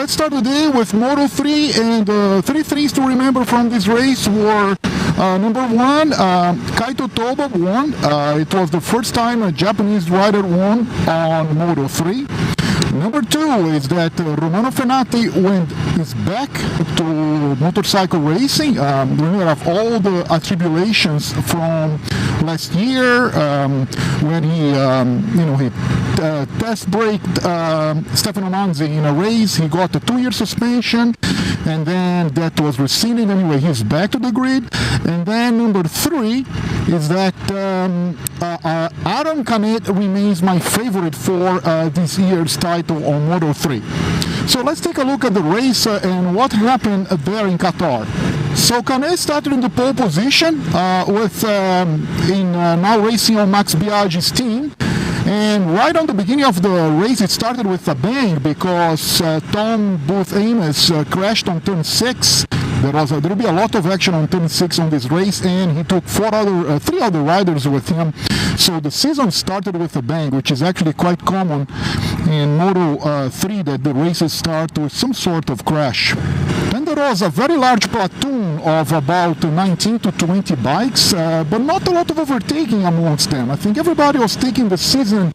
let's start the day with Moto3, and three things to remember from this race were number one, Kaito Toba won. It was the first time a Japanese rider won on Moto3. Number two is that Romano Fenati is back to motorcycle racing. We have all the attribulations from last year when he test braked Stefano Manzi in a race. He got a 2-year suspension, and then that was rescinded. Anyway, he's back to the grid. And then number three is that Aaron Canet remains my favorite for this year's title on Moto3. So let's take a look at the race and what happened there in Qatar. So Canet started in the pole position now racing on Max Biaggi's team. And right on the beginning of the race, it started with a bang because Tom Booth Amos crashed on turn 6. There will be a lot of action on turn 6 on this race, and he took three other riders with him. So the season started with a bang, which is actually quite common in Moto3 that the races start with some sort of crash. Then there was a very large platoon of about 19 to 20 bikes, but not a lot of overtaking amongst them. I think everybody was taking the season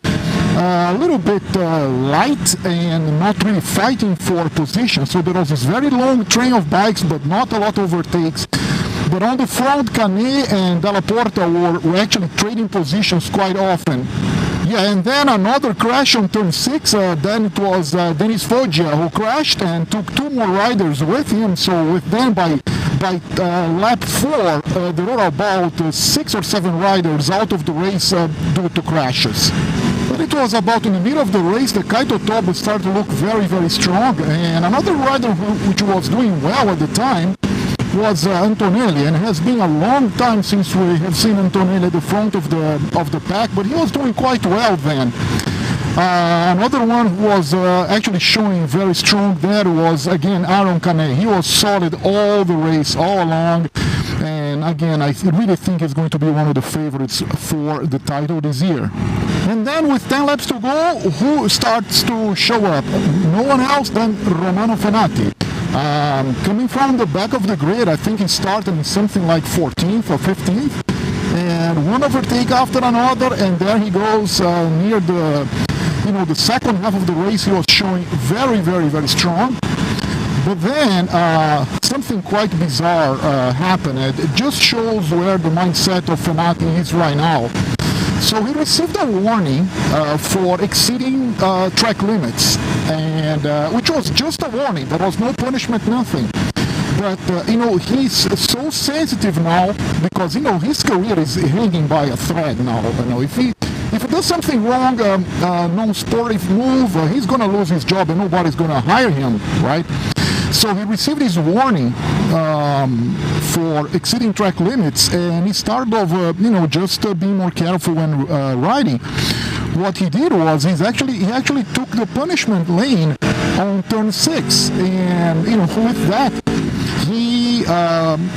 a little bit light and not really fighting for position. So there was this very long train of bikes, but not a lot of overtakes. But on the front, Canet and Della Porta were actually trading positions quite often. Yeah, and then another crash on turn 6. Then it was Denis Foggia who crashed and took 2 more riders with him. So with them by lap 4, there were about 6 or 7 riders out of the race due to crashes. But it was about in the middle of the race that Kaito Toba started to look very, very strong. And another rider which was doing well at the time was Antonelli, and it has been a long time since we have seen Antonelli at the front of the pack, but he was doing quite well then. Another one who was actually showing very strong there was, again, Aaron Canet. He was solid all the race, all along. And again, I really think he's going to be one of the favorites for the title this year. And then with 10 laps to go, who starts to show up? No one else than Romano Fenati. Coming from the back of the grid, I think he started in something like 14th or 15th. And one overtake after another, and there he goes near the second half of the race. He was showing very, very, very strong. But then something quite bizarre happened. It just shows where the mindset of Fenati is right now. So he received a warning for exceeding track limits, and which was just a warning. There was no punishment, nothing. But he's so sensitive now because his career is hanging by a thread now. If he does something wrong, non-sportive move, he's gonna lose his job and nobody's gonna hire him, right? So he received his warning for exceeding track limits, and he started off, just being more careful when riding. What he did was he actually took the punishment lane on turn 6, and with that he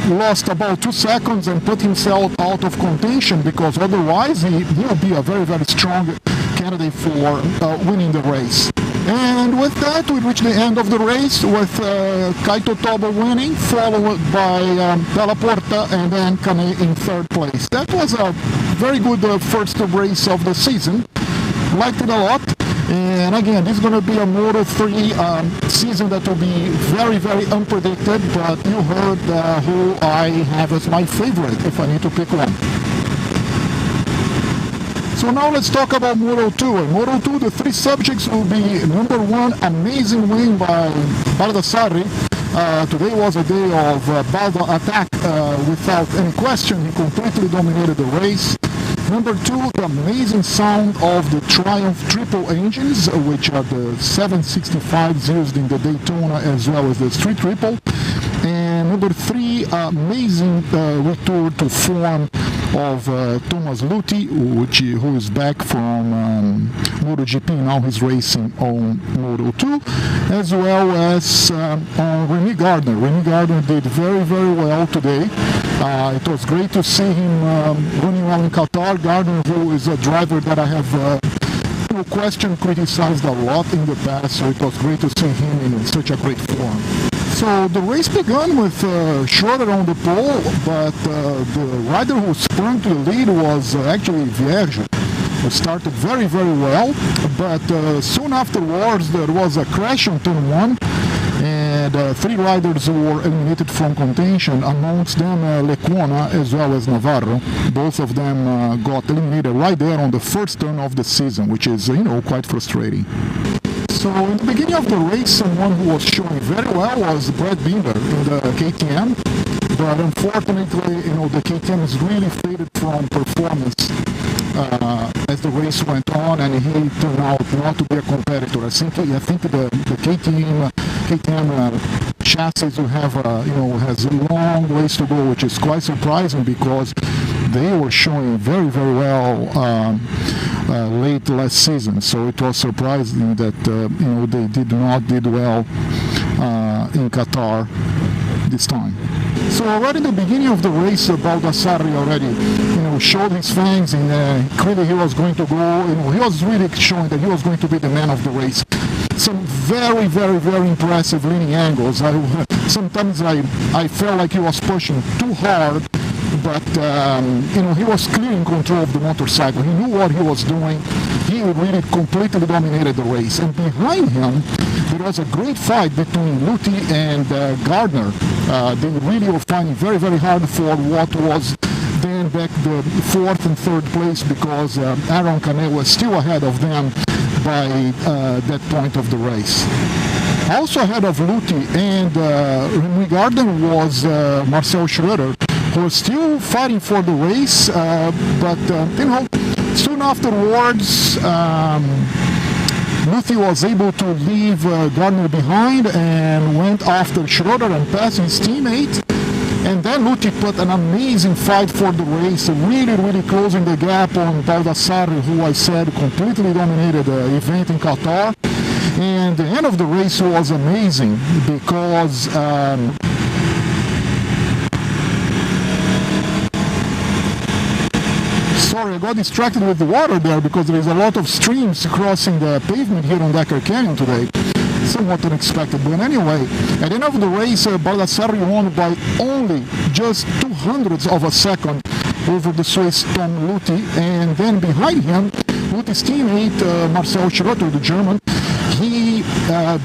lost about 2 seconds and put himself out of contention, because otherwise he will be a very, very strong candidate for winning the race. And with that, we reach the end of the race with Kaito Toba winning, followed by Della Porta and then Canet in 3rd place. That was a very good first race of the season. Liked it a lot. And again, this is going to be a Moto3 season that will be very, very unpredicted, but you heard who I have as my favorite if I need to pick one. So now let's talk about Moto2. In Moto2, the 3 subjects will be number 1, amazing win by Baldassarri. Today was a day of Balda attack without any question. He completely dominated the race. Number 2, the amazing sound of the Triumph triple engines, which are the 765s used in the Daytona as well as the Street Triple. And number 3, amazing return to form of Thomas Luthi, who is back from MotoGP. Now he's racing on Moto2, as well as on Remy Gardner. Remy Gardner did very, very well today. It was great to see him running well in Qatar. Gardner, who is a driver that I have no question, criticized a lot in the past, so it was great to see him in such a great form. So the race began with Schroeder on the pole, but the rider who sprung to the lead was actually Vierge, who started very, very well, but soon afterwards there was a crash on turn 1, and 3 riders were eliminated from contention, amongst them Lecuona as well as Navarro. Both of them got eliminated right there on the first turn of the season, which is, quite frustrating. So in the beginning of the race, someone who was showing very well was Brad Binder in the KTM, but unfortunately, the KTM is really faded from performance as the race went on, and he turned out not to be a competitor. I think the KTM chassis will have has a long ways to go, which is quite surprising because they were showing very, very well late last season. So it was surprising that they did well in Qatar this time. So right in the beginning of the race, Baldassarri already, showed his fangs, and clearly he was going to go. He was really showing that he was going to be the man of the race. Some very, very, very impressive leaning angles. Sometimes I felt like he was pushing too hard, but he was clearly in control of the motorcycle. He knew what he was doing. He really completely dominated the race. And behind him, there was a great fight between Luthi and Gardner. They really were fighting very, very hard for what was then back the 4th and 3rd place, because Aaron Canet was still ahead of them by that point of the race. Also ahead of Luthi and Remy Gardner was Marcel Schroeder, who was still fighting for the race, but soon afterwards Luthi was able to leave Gardner behind and went after Schroeder and passed his teammate. And then Luthi put an amazing fight for the race, really, really closing the gap on Baldassarri, who I said completely dominated the event in Qatar. And the end of the race was amazing because sorry, I got distracted with the water there because there is a lot of streams crossing the pavement here on Decker Canyon today. Somewhat unexpected, but anyway, at the end of the race, Baldassarri won by only just 0.02 of a second over the Swiss Tom Luthi, and then behind him, Luthi's teammate Marcel Schroeder, the German, he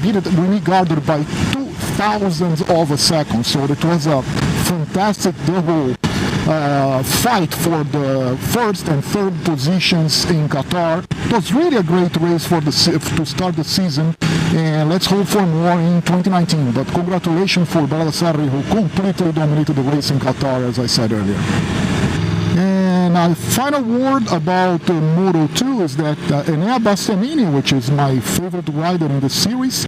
beat Remy Gardner by 0.02 of a second. So it was a fantastic double fight for the 1st and 3rd positions in Qatar. It was really a great race to start the season, and let's hope for more in 2019. But congratulations for Baldassarri, who completely dominated the race in Qatar, as I said earlier. And a final word about Moto2 is that Enea Bastianini, which is my favorite rider in the series,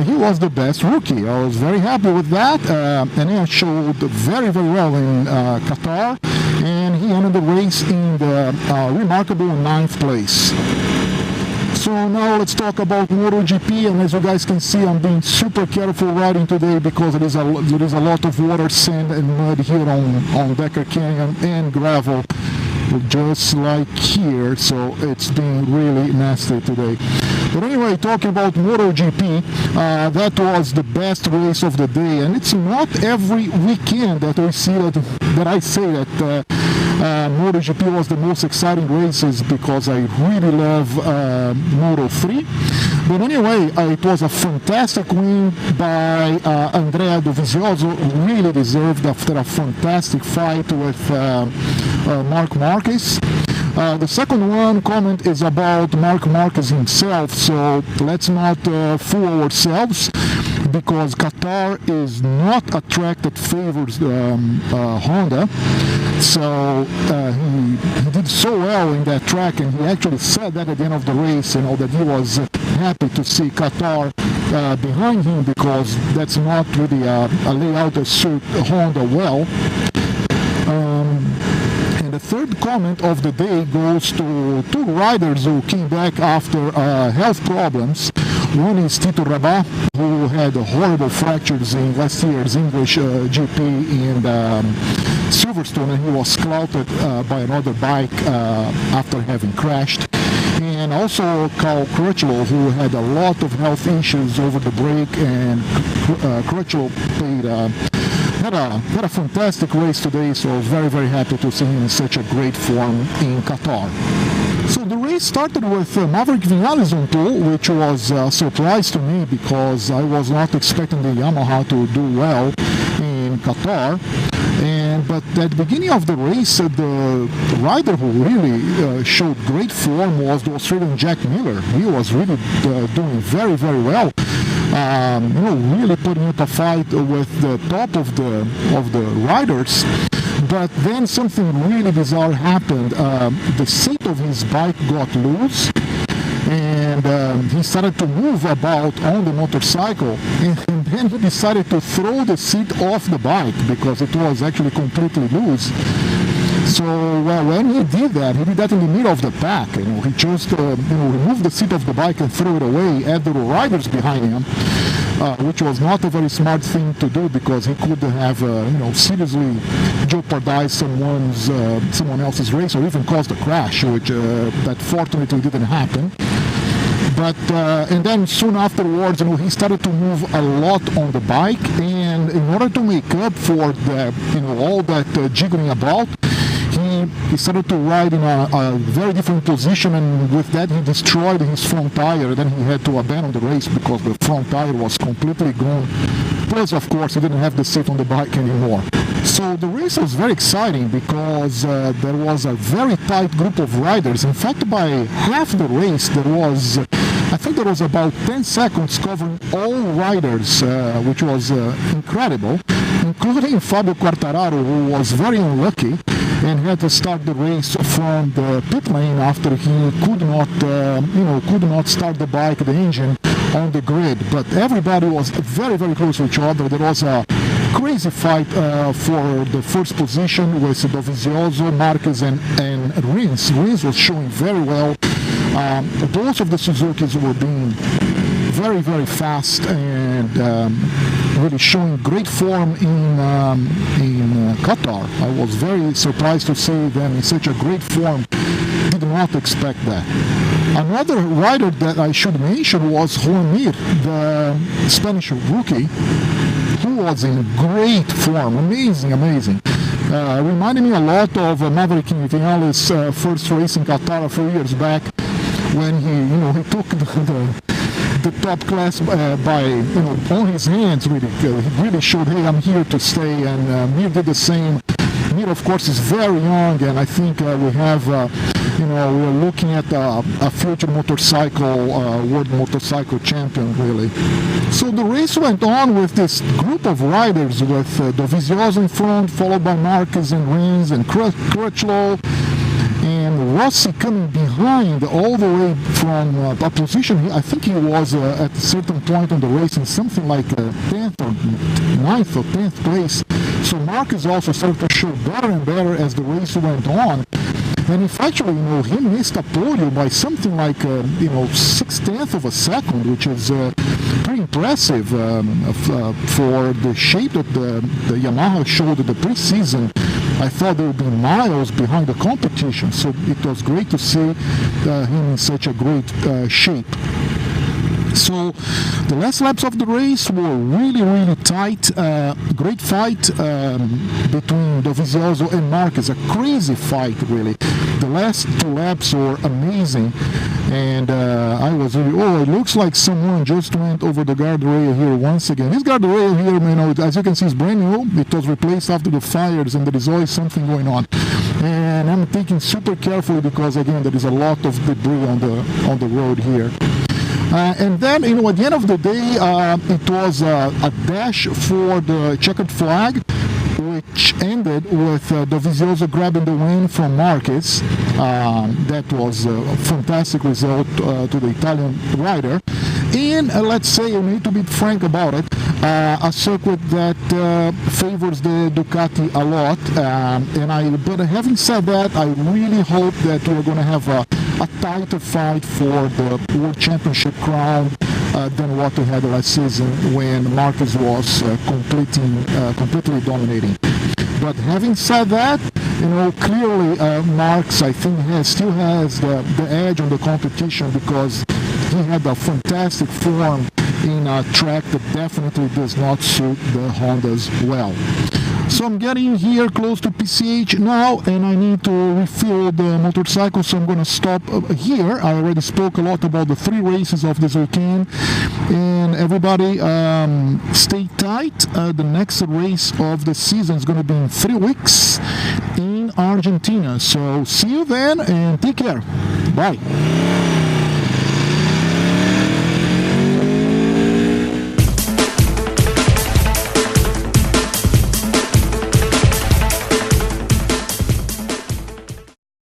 he was the best rookie. I was very happy with that. Enea showed very, very well in Qatar, and he ended the race in the remarkable 9th place. So now let's talk about MotoGP, and as you guys can see, I'm being super careful riding today because there is a lot of water, sand and mud here on Decker Canyon and gravel, just like here, so it's been really nasty today. But anyway, talking about MotoGP, that was the best race of the day, and it's not every weekend that we see that I say that MotoGP was the most exciting races, because I really love Moto3. But anyway, it was a fantastic win by Andrea Dovizioso, who really deserved after a fantastic fight with Marc Marquez. The second comment is about Marc Marquez himself, so let's not fool ourselves, because Qatar is not a track that favors Honda. So he did so well in that track, and he actually said that at the end of the race, that he was happy to see Qatar behind him, because that's not really a layout that suits Honda well. And the third comment of the day goes to 2 riders who came back after health problems. One is Tito Rabat, who had horrible fractures in last year's English GP in Silverstone, and he was clouted by another bike after having crashed. and also Cal Crutchlow, who had a lot of health issues over the break, and Crutchlow had a fantastic race today, so I was very, very happy to see him in such a great form in Qatar. So the race started with Maverick Vinales on pole, which was a surprise to me because I was not expecting the Yamaha to do well in Qatar. But at the beginning of the race, the rider who really showed great form was the Australian Jack Miller. He was really doing very, very well. Really putting up a fight with the top of the riders. But then something really bizarre happened. The seat of his bike got loose, and he started to move about on the motorcycle, and then he decided to throw the seat off the bike because it was actually completely loose. So when he did that in the middle of the pack. He just removed the seat of the bike and threw it away at the riders behind him, which was not a very smart thing to do because he could have seriously jeopardized someone else's race or even caused a crash, which that fortunately didn't happen. But and then soon afterwards, he started to move a lot on the bike, and in order to make up for the all that jiggling about, he started to ride in a very different position, and with that he destroyed his front tire. Then he had to abandon the race because the front tire was completely gone. Plus, of course, he didn't have the seat on the bike anymore. So the race was very exciting because there was a very tight group of riders. In fact, by half the race, I think there was about 10 seconds covering all riders, which was incredible, including Fabio Quartararo, who was very unlucky and had to start the race from the pit lane after he could not start the bike, the engine, on the grid. But everybody was very, very close to each other. There was a crazy fight for the first position with Dovizioso, Marquez, and Rins. Rins was showing very well. Both of the Suzukis were being very, very fast and really showing great form in Qatar. I was very surprised to see them in such a great form. Did not expect that. Another rider that I should mention was Juan Mir, the Spanish rookie, who was in great form. Amazing. Reminded me a lot of Maverick Vinales' first race in Qatar a few years back, when he took the top class by on his hands. Really, he really showed, hey, I'm here to stay, and Mir did the same. Mir, of course, is very young, and I think we have we're looking at a future world motorcycle champion, really. So the race went on with this group of riders with Dovizioso in front, followed by Marquez and Rins and Crutchlow, and Rossi coming behind all the way from a position. I think he was at a certain point on the race in something like 10th or 9th or 10th place. So Marquez also started to show better and better as the race went on. And if actually, he missed a podium by something like, 6/10 of a second, which is pretty impressive for the shape that the Yamaha showed at the preseason. I thought they would be miles behind the competition, so it was great to see him in such a great shape. So the last laps of the race were really, really tight. Great fight between Dovizioso and Marquez. A crazy fight, really. The last two laps were amazing. And I was really, it looks like someone just went over the guardrail here once again. This guardrail here, as you can see, is brand new. It was replaced after the fires, and there is always something going on. And I'm thinking super carefully because, again, there is a lot of debris on the road here. And then, at the end of the day, it was a dash for the checkered flag, which ended with Dovizioso grabbing the win from Marquez. That was a fantastic result to the Italian rider. And let's say, you need to be frank about it, a circuit that favors the Ducati a lot. But having said that, I really hope that we're going to have a tighter fight for the World Championship crown than what we had last season when Marquez was completely dominating. But having said that, clearly Marx, I think, still has the edge on the competition because he had a fantastic form in a track that definitely does not suit the Hondas well. So I'm getting here close to PCH now, and I need to refuel the motorcycle, so I'm going to stop here. I already spoke a lot about the 3 races of this weekend, and everybody stay tight. The next race of the season is going to be in 3 weeks in Argentina. So see you then, and take care. Bye.